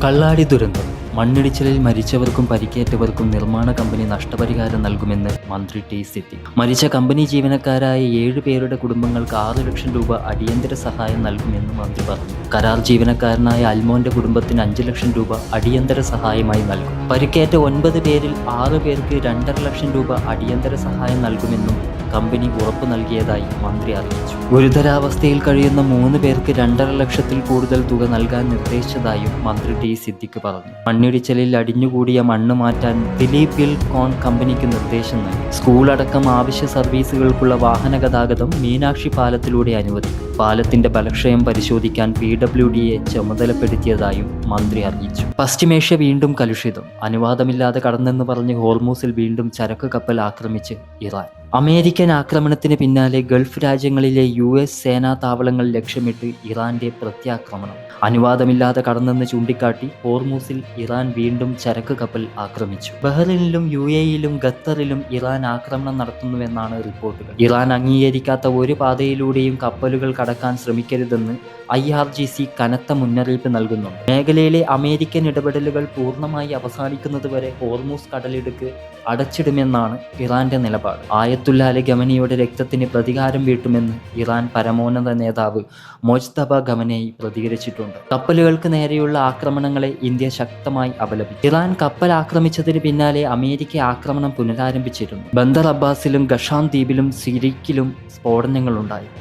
കള്ളാടി ദുരന്തം. മണ്ണിടിച്ചിലിൽ മരിച്ചവർക്കും പരിക്കേറ്റവർക്കും നിർമ്മാണ കമ്പനി നഷ്ടപരിഹാരം നൽകുമെന്ന് മന്ത്രി ടി സിദ്ദിഖ്. മരിച്ച കമ്പനി ജീവനക്കാരായ 7 പേരുടെ കുടുംബങ്ങൾക്ക് 6 ലക്ഷം രൂപ അടിയന്തര സഹായം നൽകുമെന്ന് മന്ത്രി പറഞ്ഞു. കരാർ ജീവനക്കാരനായ അൽമോന്റെ കുടുംബത്തിന് 5 ലക്ഷം രൂപ അടിയന്തര സഹായമായി നൽകും. പരിക്കേറ്റ 9 പേരിൽ 6 പേർക്ക് 2.5 ലക്ഷം രൂപ അടിയന്തര സഹായം നൽകുമെന്നും കമ്പനി ഉറപ്പു നൽകിയതായി മന്ത്രി അറിയിച്ചു. ഗുരുതരാവസ്ഥയിൽ കഴിയുന്ന 3 പേർക്ക് 2.5 ലക്ഷത്തിൽ കൂടുതൽ തുക നൽകാൻ നിർദ്ദേശിച്ചതായും മന്ത്രി ടി സിദ്ദിഖ് പറഞ്ഞു. മണ്ണിടിച്ചിലിൽ അടിഞ്ഞുകൂടിയ മണ്ണ് മാറ്റാൻ ദിലീപ് ബിൽഡ്കോൺ കമ്പനിക്ക് നിർദ്ദേശം നൽകി. സ്കൂളടക്കം ആവശ്യ സർവീസുകൾക്കുള്ള വാഹന ഗതാഗതം മീനാക്ഷി പാലത്തിലൂടെ അനുവദിക്കും. പാലത്തിന്റെ ബലക്ഷയം പരിശോധിക്കാൻ PWDയെ ചുമതലപ്പെടുത്തിയതായും മന്ത്രി അറിയിച്ചു. പശ്ചിമേഷ്യ വീണ്ടും കലുഷിതം. അനുവാദമില്ലാതെ കടന്നെന്ന് പറഞ്ഞ് ഹോർമൂസിൽ വീണ്ടും ചരക്ക് കപ്പൽ ആക്രമിച്ച് ഇറാൻ. അമേരിക്കൻ ആക്രമണത്തിന് പിന്നാലെ ഗൾഫ് രാജ്യങ്ങളിലെ US സേനാ താവളങ്ങൾ ലക്ഷ്യമിട്ട് ഇറാന്റെ പ്രത്യാക്രമണം. അനുവാദമില്ലാതെ കടന്നെന്ന് ചൂണ്ടിക്കാട്ടി ഹോർമൂസിൽ ഇറാൻ വീണ്ടും ചരക്ക് കപ്പൽ ആക്രമിച്ചു. ബഹ്റിനിലും UAEയിലും ഖത്തറിലും ഇറാൻ ആക്രമണം നടത്തുന്നുവെന്നാണ് റിപ്പോർട്ടുകൾ. ഇറാൻ അംഗീകരിക്കാത്ത ഒരു പാതയിലൂടെയും കപ്പലുകൾ കടക്കാൻ ശ്രമിക്കരുതെന്ന് IRGC കനത്ത മുന്നറിയിപ്പ് നൽകുന്നു. മേഖലയിലെ അമേരിക്കൻ ഇടപെടലുകൾ പൂർണ്ണമായി അവസാനിക്കുന്നതുവരെ ഹോർമൂസ് കടലിടുക്ക് അടച്ചിടുമെന്നാണ് ഇറാന്റെ നിലപാട്. ആയത്തുല്ല അലി ഖമനിയുടെ രക്തത്തിന് പ്രതികാരം വീട്ടുമെന്ന് ഇറാൻ പരമോന്നത നേതാവ് മൊജ്തബ ഖമനേയി പ്രതികരിച്ചിട്ടുണ്ട്. കപ്പലുകൾക്ക് നേരെയുള്ള ആക്രമണങ്ങളെ ഇന്ത്യ ശക്തമായി അപലപിച്ചു. ഇറാൻ കപ്പൽ ആക്രമിച്ചതിന് പിന്നാലെ അമേരിക്ക ആക്രമണം പുനരാരംഭിച്ചിരുന്നു. ബന്ദർ അബ്ബാസിലും ഗഷാൻ ദ്വീപിലും സിരിക്കിലും സ്ഫോടനങ്ങളുണ്ടായി.